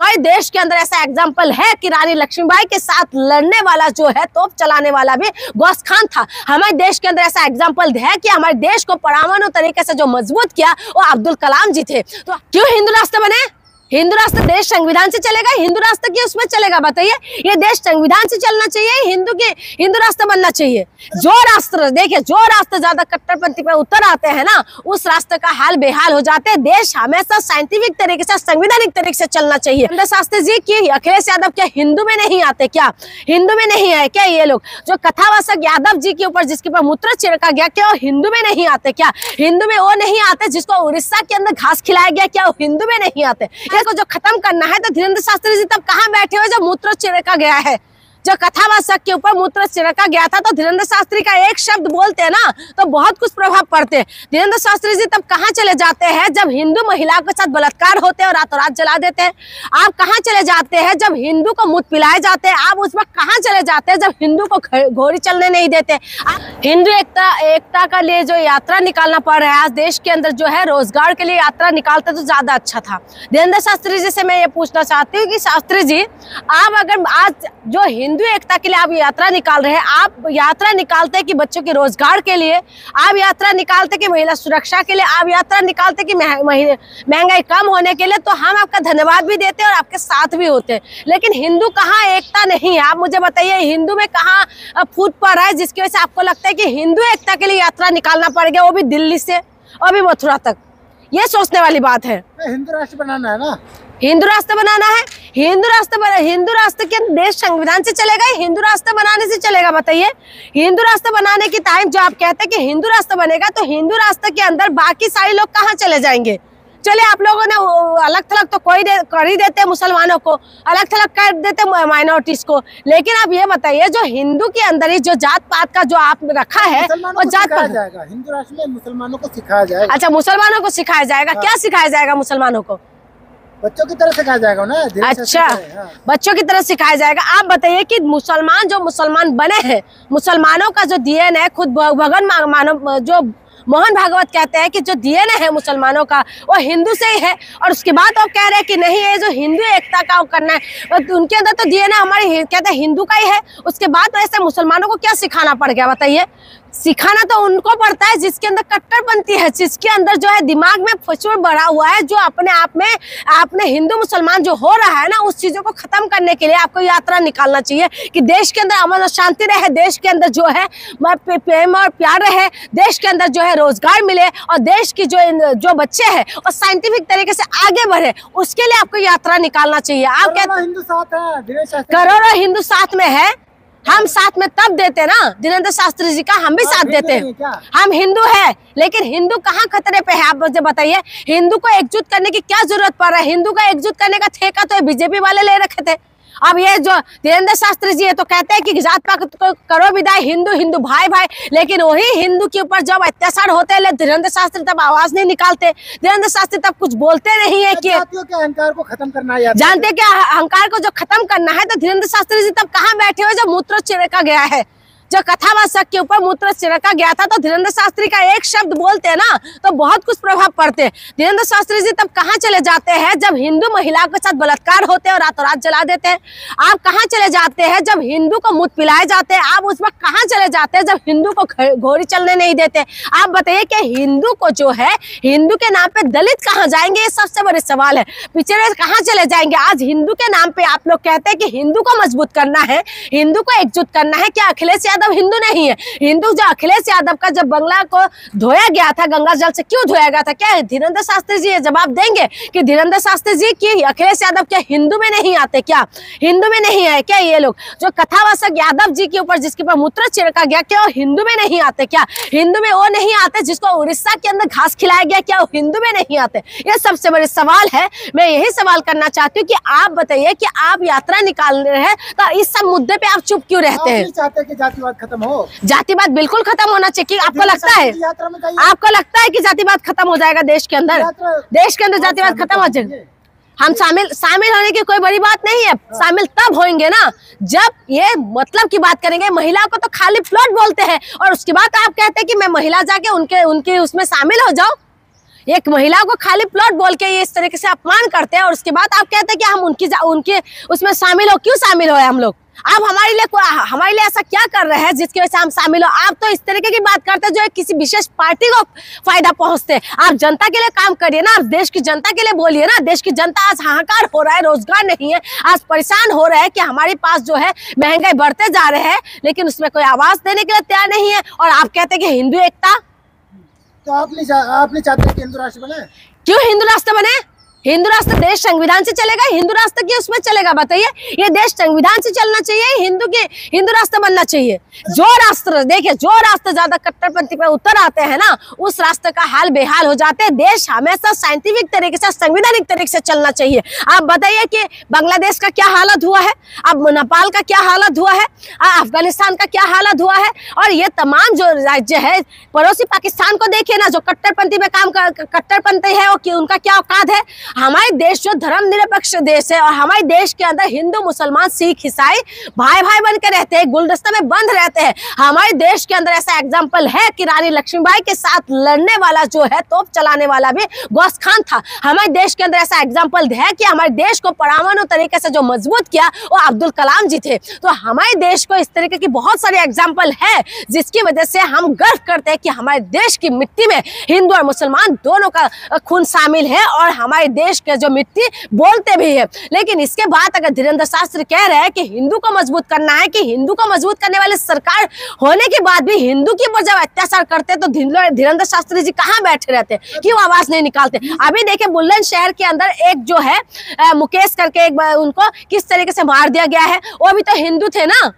हमारे देश के अंदर ऐसा एग्जाम्पल है कि रानी लक्ष्मीबाई के साथ लड़ने वाला जो है, तोप चलाने वाला भी गौस खान था। हमारे देश के अंदर ऐसा एग्जाम्पल है कि हमारे देश को परमाणु तरीके से जो मजबूत किया वो अब्दुल कलाम जी थे। तो क्यों हिंदू राष्ट्र बने? हिंदू राष्ट्र देश संविधान से चलेगा, हिंदू राष्ट्र की उसमें चलेगा? बताइए, ये देश संविधान से चलना चाहिए, हिंदू राष्ट्र बनना चाहिए। जो राष्ट्र देखिए, जो राष्ट्र ज्यादा कट्टरपंथी पर उतर आते हैं ना, उस राष्ट्र का हाल बेहाल हो जाते हैं। देश हमेशा साइंटिफिक तरीके से, संवैधानिक तरीके से चलना चाहिए। चंद्र शास्त्री जी की अखिलेश यादव क्या हिंदू में नहीं आते? क्या हिंदू में नहीं है क्या? ये लोग जो कथावाचक यादव जी के ऊपर जिसके ऊपर मूत्र छिड़का गया, क्या वो हिंदू में नहीं आते? क्या हिंदू में वो नहीं आते? जिसको उड़ीसा के अंदर घास खिलाया गया, क्या वो हिंदू में नहीं आते? को जो खत्म करना है, तो धीरेन्द्र शास्त्री जी तब कहाँ बैठे हुए जब मूत्र छिड़का गया है? जो कथावाचक के ऊपर मूत्र छिड़का गया था, तो धीरेन्द्र शास्त्री का एक शब्द बोलते हैं ना, तो बहुत कुछ प्रभाव पड़ते हैं। धीरेन्द्र शास्त्री जी तब कहाँ चले जाते हैं जब हिंदू महिलाओं के साथ बलात्कार होते हैं और रातों रात जला देते हैं? आप कहाँ चले जाते हैं जब हिंदू को मूत पिलाए जाते हैं? आप उस वक्त कहाँ चले जाते हैं जब हिंदू को घोड़ी चलने नहीं देते? हिंदू एकता का लिए जो यात्रा निकालना पड़ रहा है आज देश के अंदर, जो है रोजगार के लिए यात्रा निकालते तो ज्यादा अच्छा था। धीरेन्द्र शास्त्री जी से मैं ये पूछना चाहती हूँ कि शास्त्री जी, आप अगर आज जो हिंदू एकता के लिए आप यात्रा निकाल रहे हैं, आप यात्रा निकालते हैं कि बच्चों के रोजगार के लिए, आप यात्रा निकालते कि महिला सुरक्षा के लिए, आप यात्रा निकालते कि महंगाई कम होने के लिए, तो हम आपका धन्यवाद भी देते हैं और आपके साथ भी होते हैं। लेकिन हिंदू कहाँ एकता नहीं है? आप मुझे बताइए, हिंदू में कहाँ फूट पड़ रहा है जिसकी वजह से आपको लगता है कि हिंदू एकता के लिए यात्रा निकालना पड़ गया, वो भी दिल्ली से और भी मथुरा तक? ये सोचने वाली बात है। हिंदू राष्ट्र बनाना है ना, हिंदू राष्ट्र बनाना है। हिंदू राष्ट्र के देश संविधान से चलेगा, हिंदू राष्ट्र बनाने से चलेगा? बताइए, हिंदू राष्ट्र बनाने की टाइम जो आप कहते हैं कि हिंदू राष्ट्र बनेगा, तो हिंदू राष्ट्र के अंदर बाकी सारे लोग कहाँ चले जाएंगे? चलिए, आप लोगों ने अलग थलग तो कोई कर ही देते मुसलमानों को, अलग थलग कर देते माइनॉरिटीज को, लेकिन आप ये बताइए, जो हिंदू के अंदर ही जो जात पात का जो आप रखा है, वो जात पात जाएगा हिंदू राष्ट्र में मुसलमानों को सिखाया जाएगा। अच्छा, मुसलमानों को सिखाया जाएगा? क्या सिखाया जाएगा मुसलमानों को? बच्चों की तरह सिखाया जाएगा ना। अच्छा, बच्चों की तरह सिखाया जाएगा। आप बताइए कि मुसलमान जो मुसलमान बने हैं, मुसलमानों का जो डीएनए है, खुद भगवान मानव जो मोहन भागवत कहते हैं कि जो डीएनए है मुसलमानों का वो हिंदू से ही है, और उसके बाद वो कह रहे हैं कि नहीं, ये जो हिंदू एकता का करना है, उनके अंदर तो डीएनए हमारे कहते हैं हिंदू का ही है। उसके बाद तो ऐसे मुसलमानों को क्या सिखाना पड़ गया? बताइए, सिखाना तो उनको पड़ता है जिसके अंदर कट्टरपंथी है, जिसके अंदर जो है दिमाग में फचूर बढ़ा हुआ है, जो अपने आप में आपने हिंदू मुसलमान जो हो रहा है ना, उस चीजों को खत्म करने के लिए आपको यात्रा निकालना चाहिए कि देश के अंदर अमन और शांति रहे, देश के अंदर जो है प्रेम और प्यार रहे, देश के अंदर जो है रोजगार मिले, और देश की जो बच्चे हैं और साइंटिफिक तरीके से आगे बढ़े, उसके लिए आपको यात्रा निकालना चाहिए। आप कहते हिंदू साथ है, करोड़ों हिंदू साथ में है। हम साथ में तब देते ना, धीरेन्द्र शास्त्री जी का हम भी साथ देते हैं। हम हिंदू है, लेकिन हिंदू कहाँ खतरे पे है? आप मुझे बताइए, हिंदू को एकजुट करने की क्या जरूरत पड़ रहा है? हिंदू को एकजुट करने का ठेका तो बीजेपी वाले ले रखे थे। अब ये जो धीरेन्द्र शास्त्री जी है तो कहते हैं कि जात पात को करो विदाई, हिंदू हिंदू भाई भाई, लेकिन वही हिंदू के ऊपर जब अत्याचार होते हैं, धीरेन्द्र शास्त्री तब आवाज नहीं निकालते, धीरेन्द्र शास्त्री तब कुछ बोलते नहीं है कि अहंकार को खत्म करना है। जानते क्या अहंकार को जो खत्म करना है, तो धीरेन्द्र शास्त्री जी तब कहाँ बैठे हुए जब मूत्र छिड़का गया है? जो कथावाचक के ऊपर मूत्र छिड़का गया था, तो धीरेन्द्र शास्त्री का एक शब्द बोलते हैं ना, तो बहुत कुछ प्रभाव पड़ते हैं। धीरेन्द्र शास्त्री जी तब कहाँ चले जाते हैं जब हिंदू महिलाओं के साथ बलात्कार होते हैं और रातों रात जला देते हैं? आप कहाँ चले जाते हैं जब हिंदू को मूत पिलाए जाते हैं? आप उस वक्त कहाँ चले जाते हैं जब हिंदू को घोड़ी चलने नहीं देते? आप बताइए कि हिंदू को जो है, हिंदू के नाम पे दलित कहाँ जाएंगे? ये सबसे बड़े सवाल है। पिछड़े कहाँ चले जाएंगे? आज हिंदू के नाम पे आप लोग कहते हैं कि हिंदू को मजबूत करना है, हिंदू को एकजुट करना है। क्या अखिलेश यादव हिंदू नहीं है? हिंदू जो अखिलेश यादव का जब बंगला को धोया गया था, गंगा जल से क्यों धोया गया था? क्या धीरेन्द्र शास्त्री जी ये जवाब देंगे कि धीरेन्द्र शास्त्री जी की अखिलेश यादव क्या हिंदू में नहीं आते? क्या हिंदू में नहीं है क्या? ये लोग जो कथावाचक यादव जी के ऊपर जिसके ऊपर मूत्र छिड़का गया, क्या वो हिंदू में नहीं आते? क्या हिंदू में वो नहीं आते जिसको उड़ीसा के अंदर घास खिलाया गया, क्या वो हिंदू में नहीं आते? ये सबसे बड़े सवाल है। मैं यही सवाल करना चाहती हूँ कि आप बताइए कि आप यात्रा निकाल रहे हैं, तो इस सब मुद्दे पे आप चुप क्यों रहते हैं? चाहते हैं कि जातिवाद खत्म हो? जातिवाद बिल्कुल खत्म होना चाहिए। आपको लगता है, आपको लगता है कि जातिवाद खत्म हो जाएगा देश के अंदर? देश के अंदर जातिवाद खत्म हो जाएगा? हम शामिल होने की कोई बड़ी बात नहीं है। शामिल तब होंगे ना जब ये मतलब की बात करेंगे। महिला को तो खाली प्लॉट बोलते हैं और उसके बाद आप कहते हैं कि मैं महिला जाके उनके उसमें शामिल हो जाऊं। एक महिला को खाली प्लॉट बोल के ये इस तरीके से अपमान करते हैं और उसके बाद आप कहते हैं कि हम उनके उसमें शामिल हो। क्यों शामिल हो हम लोग? आप हमारे लिए ऐसा क्या कर रहे हैं जिसकी वजह से हम शामिल हो? आप तो इस तरीके की बात करते हैं जो किसी विशेष पार्टी को फायदा पहुंचते हैं। आप जनता के लिए काम करिए ना, आप देश की जनता के लिए बोलिए ना। देश की जनता आज हाहाकार हो रहा है, रोजगार नहीं है, आज परेशान हो रहा है कि हमारे पास जो है महंगाई बढ़ते जा रहे हैं, लेकिन उसमें कोई आवाज देने के लिए तैयार नहीं है। और आप कहते हैं कि हिंदू एकता, तो आप नहीं चाहते कि हिंदू राष्ट्र बने? क्यों हिंदू राष्ट्र बने? हिंदू राष्ट्र देश संविधान से चलेगा, हिंदू राष्ट्र की उसमें चलेगा? बताइए, ये देश संविधान से चलना चाहिए, हिंदू राष्ट्र बनना चाहिए। जो राष्ट्र देखिए, जो राष्ट्र ज्यादा कट्टरपंथी पर उतर आते हैं ना, उस राष्ट्र का हाल बेहाल हो जाते हैं। देश हमेशा साइंटिफिक तरीके से, संवैधानिक तरीके से चलना चाहिए। आप बताइए कि बांग्लादेश का क्या हालत हुआ है, अब नेपाल का क्या हालत हुआ है, अफगानिस्तान का क्या हालत हुआ है, और ये तमाम जो राज्य है, पड़ोसी पाकिस्तान को देखिए ना, जो कट्टरपंथी में कट्टरपंथी है, उनका क्या औकात है। हमारे देश जो धर्मनिरपेक्ष देश है और हमारे देश के अंदर हिंदू, मुसलमान, सिख, ईसाई भाई भाई बन के रहते हैं, गुलदस्ता में बंद रहते हैं। हमारे देश के अंदर ऐसा एग्जाम्पल है कि रानी लक्ष्मीबाई के साथ लड़ने वाला जो है, तोप चलाने वाला भी गौस खान था। हमारे देश के अंदर ऐसा एग्जाम्पल है कि हमारे देश को परमाणु तरीके से जो मजबूत किया वो अब्दुल कलाम जी थे। तो हमारे देश को इस तरीके की बहुत सारे एग्जाम्पल है जिसकी वजह से हम गर्व करते हैं कि हमारे देश की मिट्टी में हिंदू और मुसलमान दोनों का खून शामिल है और हमारे देश के जो मिट्टी बोलते भी है। लेकिन इसके बाद अगर धीरेन्द्र शास्त्री कह रहे हैं कि हिंदू को मजबूत करना है, कि हिंदू को मजबूत करने वाले सरकार होने के बाद भी हिंदू के ऊपर जब अत्याचार करते हैं तो धीरेन्द्र शास्त्री जी कहाँ बैठे रहते हैं, क्यों आवाज नहीं निकालते? अभी देखिए बुलंदशहर के अंदर एक जो है मुकेश करके एक उनको किस तरीके से मार दिया गया है। वो भी तो हिंदू थे ना,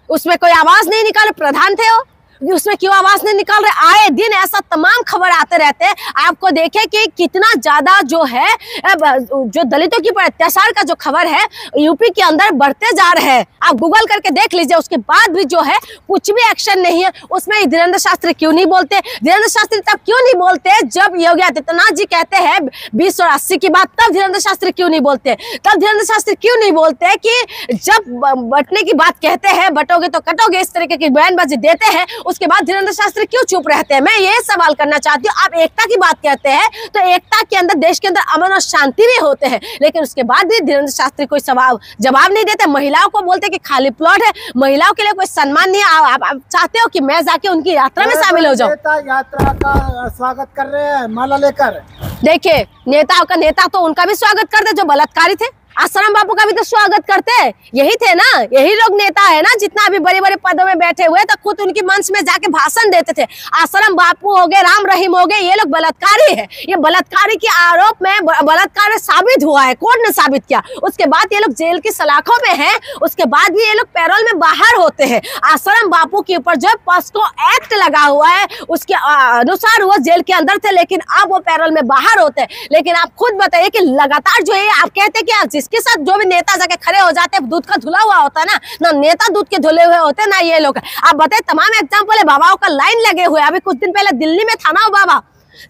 उसमें कोई आवाज नहीं निकाले, प्रधान थे वो, उसमें क्यों आवाज नहीं निकाल रहे? आए दिन ऐसा तमाम खबर आते रहते हैं। आपको देखे कि कितना ज्यादा जो है जो दलितों के ऊपर अत्याचार का जो खबर है यूपी के अंदर बढ़ते जा रहे हैं। आप गूगल करके देख लीजिए, उसके बाद भी जो है कुछ भी एक्शन नहीं है। उसमें धीरेन्द्र शास्त्री क्यों नहीं बोलते? धीरेन्द्र शास्त्री तब क्यों नहीं बोलते जब योगी आदित्यनाथ जी कहते हैं 20 और 80 की बात, तब धीरेन्द्र शास्त्री क्यों नहीं बोलते? तब धीरेन्द्र शास्त्री क्यों नहीं बोलते कि जब बंटने की बात कहते हैं, बटोगे तो कटोगे, इस तरीके की बयानबाजी देते हैं, उसके बाद धीरेन्द्र शास्त्री क्यों चुप रहते हैं? मैं ये सवाल करना चाहती हूँ। आप एकता की बात कहते हैं तो एकता के अंदर, देश के अंदर अमन और शांति भी होते हैं, लेकिन उसके बाद भी धीरेन्द्र शास्त्री कोई जवाब नहीं देते। महिलाओं को बोलते कि खाली प्लॉट है, महिलाओं के लिए कोई सम्मान नहीं है। आप चाहते हो कि मैं जाके उनकी यात्रा में शामिल हो जाऊं? यात्रा का स्वागत कर रहे हैं माला लेकर। देखिए, नेता तो उनका भी स्वागत करते जो बलात्कारी थे, आसाराम बापू का भी तो स्वागत करते हैं। यही थे ना, यही लोग नेता है ना, जितना अभी बड़े बड़े पदों में बैठे हुए तो खुद उनकी मंच में जाके भाषण देते थे। आसाराम बापू हो गए, राम रहीम हो गए, ये लोग बलात्कारी है। ये बलात्कारी के आरोप में बलात्कार साबित हुआ है, कोर्ट ने साबित किया। उसके बाद ये लोग जेल की सलाखों में है, उसके बाद भी ये लोग पैरोल में बाहर होते हैं। आसाराम बापू के ऊपर जो पॉस्को एक्ट लगा हुआ है उसके अनुसार वो जेल के अंदर थे, लेकिन अब वो पैरोल में बाहर होते हैं। लेकिन आप खुद बताइए कि लगातार जो है, आप कहते हैं कि जिसके साथ जो भी नेता जाके खड़े हो जाते हैं, दूध का धुला हुआ होता है ना नेता दूध के धुले हुए होते हैं ना ये लोग। आप बताइए, तमाम एग्जाम्पल है, बाबाओं का लाइन लगे हुए। अभी कुछ दिन पहले दिल्ली में था ना वो बाबा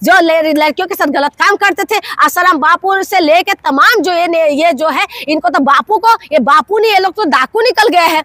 जो लड़कियों के साथ गलत काम करते थे। आसाराम बापू से लेके तमाम जो ये जो है, इनको तो बापू को, ये बापू नहीं, ये लोग तो डाकू निकल गए हैं।